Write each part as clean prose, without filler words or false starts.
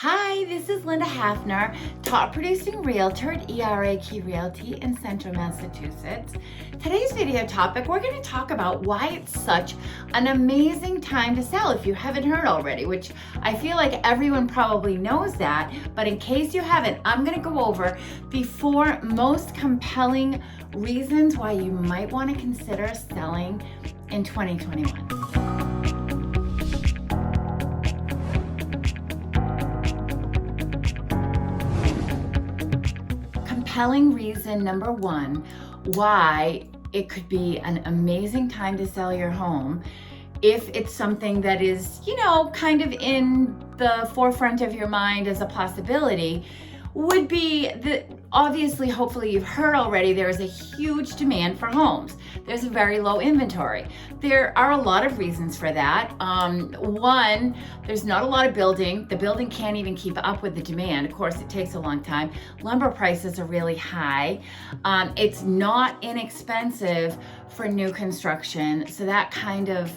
Hi, this is Lynda Hafner, top producing realtor at ERA Key Realty in Central Massachusetts. Today's video topic, we're going to talk about why it's such an amazing time to sell if you haven't heard already, which I feel like everyone probably knows that, but in case you haven't, I'm going to go over the 4 most compelling reasons why you might want to consider selling in 2021. Compelling reason number 1 why it could be an amazing time to sell your home if it's something that is, kind of in the forefront of your mind as a possibility, would be that obviously, hopefully you've heard already, there is a huge demand for homes. There's a very low inventory. There are a lot of reasons for that. One, there's not a lot of building. The building can't even keep up with the demand. Of course, it takes a long time. Lumber prices are really high. It's not inexpensive for new construction, so that kind of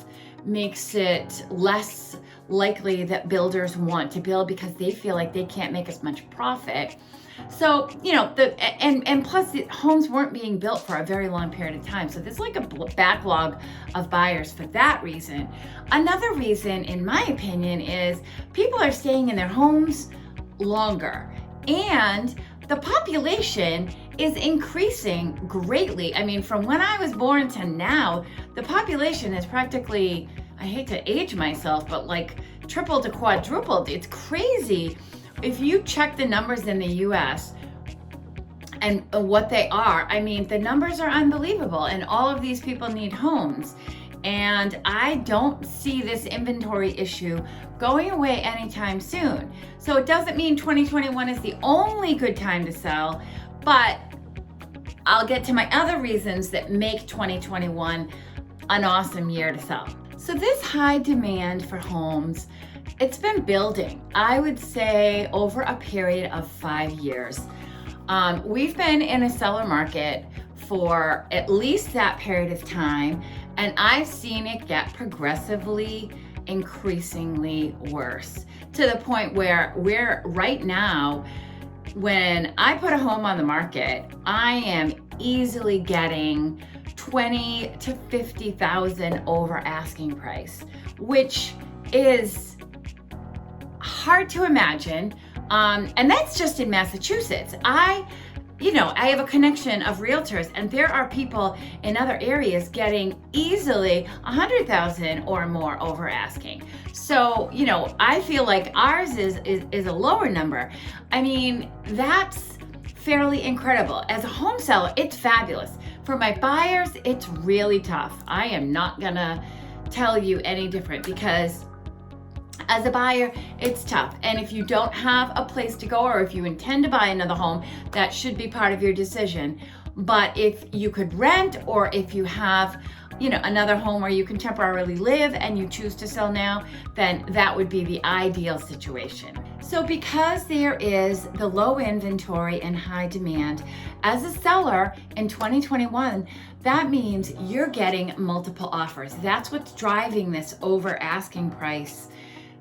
makes it less likely that builders want to build because they feel like they can't make as much profit. So, and plus the homes weren't being built for a very long period of time. So there's like a backlog of buyers for that reason. Another reason, in my opinion, is people are staying in their homes longer and the population is increasing greatly. I mean, from when I was born to now, the population is practically, I hate to age myself, but like tripled to quadrupled. It's crazy. If you check the numbers in the US and what they are, I mean, the numbers are unbelievable, and all of these people need homes. And I don't see this inventory issue going away anytime soon. So it doesn't mean 2021 is the only good time to sell, but I'll get to my other reasons that make 2021 an awesome year to sell. So this high demand for homes, it's been building, I would say, over a period of 5 years. We've been in a seller market for at least that period of time, and I've seen it get progressively, increasingly worse, to the point where we're right now, when I put a home on the market, I am easily getting 20 to 50,000 over asking price, which is hard to imagine. And that's just in Massachusetts. I have a connection of realtors, and there are people in other areas getting easily 100,000 or more over asking. So, I feel like ours is a lower number. I mean, that's fairly incredible. As a home seller, it's fabulous. For my buyers, it's really tough. I am not gonna tell you any different, because as a buyer, it's tough. And if you don't have a place to go, or if you intend to buy another home, that should be part of your decision. But if you could rent, or if you have, another home where you can temporarily live and you choose to sell now, then that would be the ideal situation. So because there is the low inventory and high demand, as a seller in 2021, that means you're getting multiple offers. That's what's driving this over asking price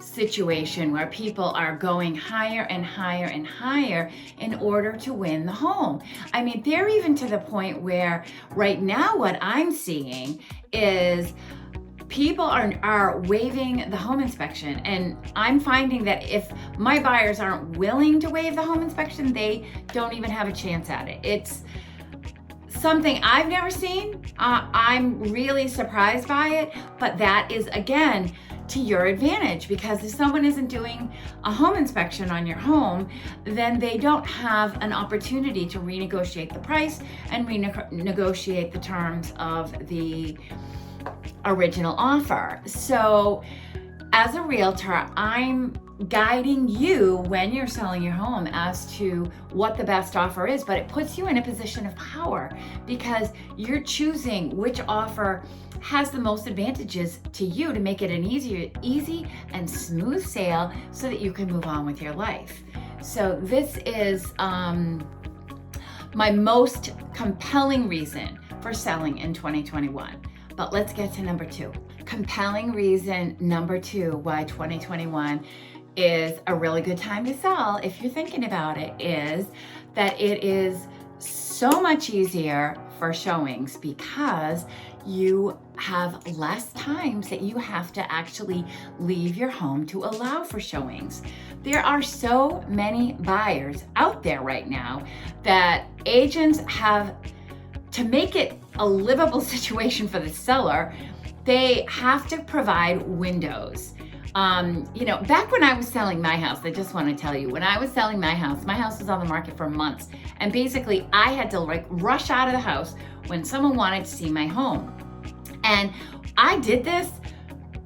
situation, where people are going higher and higher and higher in order to win the home. I mean, they're even to the point where right now what I'm seeing is people are waiving the home inspection, and I'm finding that if my buyers aren't willing to waive the home inspection, they don't even have a chance at it. It's something I've never seen. I'm really surprised by it, but that is, again, to your advantage, because if someone isn't doing a home inspection on your home, then they don't have an opportunity to renegotiate the price and renegotiate the terms of the original offer. So as a realtor, I'm guiding you when you're selling your home as to what the best offer is, but it puts you in a position of power, because you're choosing which offer has the most advantages to you to make it an easy and smooth sale so that you can move on with your life. So this is my most compelling reason for selling in 2021. But let's get to number 2. Compelling reason number 2 why 2021 is a really good time to sell, if you're thinking about it, is that it is so much easier for showings because you have less times that you have to actually leave your home to allow for showings. There are so many buyers out there right now that agents have, to make it a livable situation for the seller, they have to provide windows. Back when I was selling my house, I just want to tell you, when I was selling my house was on the market for months. And basically I had to rush out of the house when someone wanted to see my home. And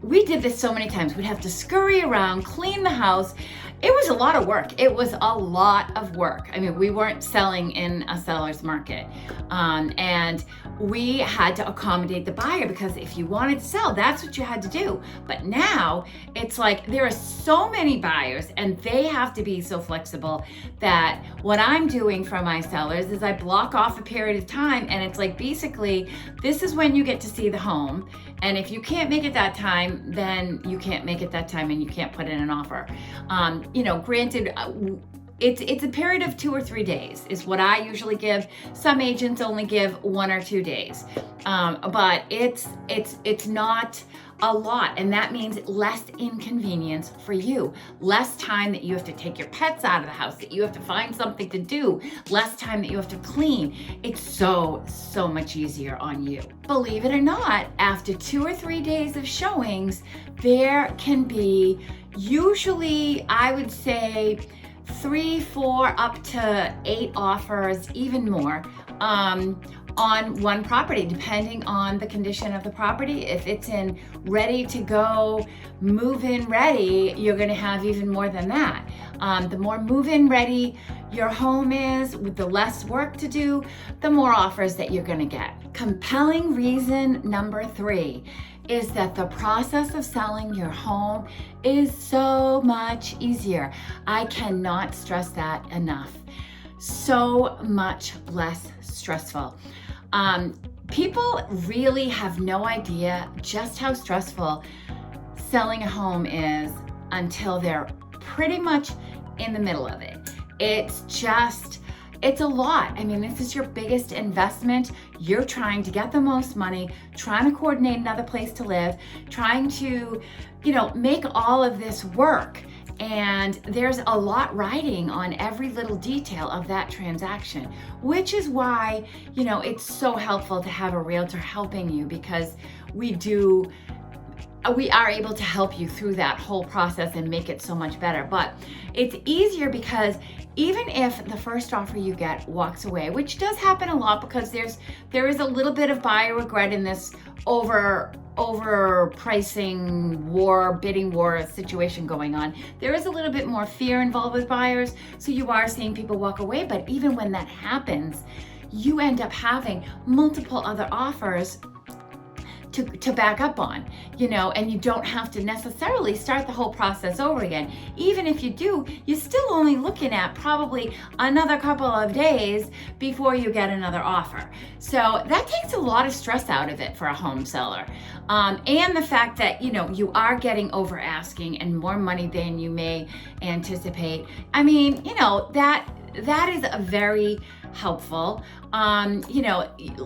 we did this so many times. We'd have to scurry around, clean the house. It was a lot of work. It was a lot of work. I mean, we weren't selling in a seller's market. And we had to accommodate the buyer because if you wanted to sell, that's what you had to do. But now it's like there are so many buyers and they have to be so flexible that what I'm doing for my sellers is I block off a period of time, and it's like, basically, this is when you get to see the home. And if you can't make it that time, then you can't make it that time and you can't put in an offer. Granted, it's a period of 2 or 3 days is what I usually give. Some agents only give 1 or 2 days, but it's not a lot, and that means less inconvenience for you, less time that you have to take your pets out of the house, that you have to find something to do, less time that you have to clean. It's so much easier on you. Believe it or not, after 2 or 3 days of showings, there can be usually, I would say, 3, 4, up to 8 offers, even more, on one property, depending on the condition of the property. If it's in ready to go, move-in ready, you're gonna have even more than that. The more move-in ready your home is, with the less work to do, the more offers that you're gonna get. Compelling reason number 3 is that the process of selling your home is so much easier. I cannot stress that enough. So much less stressful. People really have no idea just how stressful selling a home is until they're pretty much in the middle of it. It's a lot. I mean, this is your biggest investment. You're trying to get the most money, trying to coordinate another place to live, trying to, make all of this work. And there's a lot riding on every little detail of that transaction, which is why, it's so helpful to have a realtor helping you, because we are able to help you through that whole process and make it so much better. But it's easier because even if the first offer you get walks away, which does happen a lot, because there is a little bit of buyer regret in this overpricing bidding war situation going on. There is a little bit more fear involved with buyers, so you are seeing people walk away. But even when that happens, you end up having multiple other offers to back up on, and you don't have to necessarily start the whole process over again. Even if you do, you're still only looking at probably another couple of days before you get another offer. So that takes a lot of stress out of it for a home seller. And the fact that, you are getting over asking and more money than you may anticipate. I mean, that is a very helpful.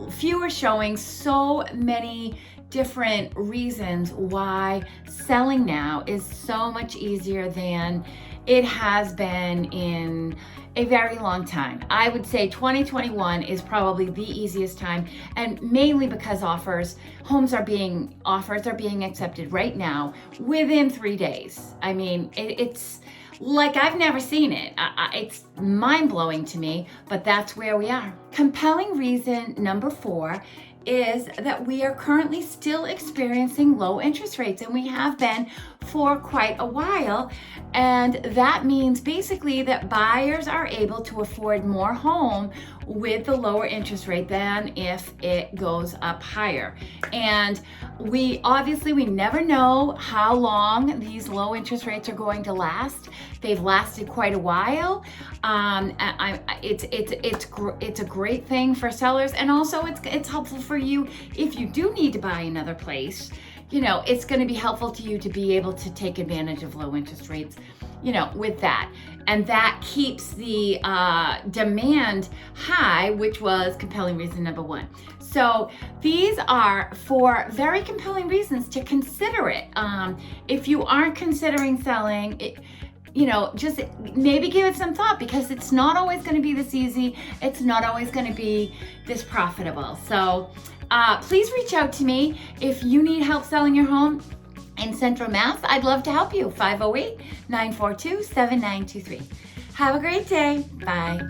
Fewer showings, so many different reasons why selling now is so much easier than it has been in a very long time. I would say 2021 is probably the easiest time, and mainly because offers are being accepted right now within 3 days. I mean, it's like I've never seen it. It's mind-blowing to me, but that's where we are. Compelling reason number 4 is that we are currently still experiencing low interest rates, and we have been for quite a while. And that means basically that buyers are able to afford more home with the lower interest rate than if it goes up higher. And we never know how long these low interest rates are going to last. They've lasted quite a while. It's a great thing for sellers, and also it's helpful for you if you do need to buy another place. it's going to be helpful to you to be able to take advantage of low interest rates, with that. And that keeps the demand high, which was compelling reason number 1. So these are 4 very compelling reasons to consider it. If you aren't considering selling, just maybe give it some thought, because it's not always going to be this easy. It's not always going to be this profitable. So please reach out to me if you need help selling your home in Central Mass. I'd love to help you. 508-942-7923. Have a great day. Bye.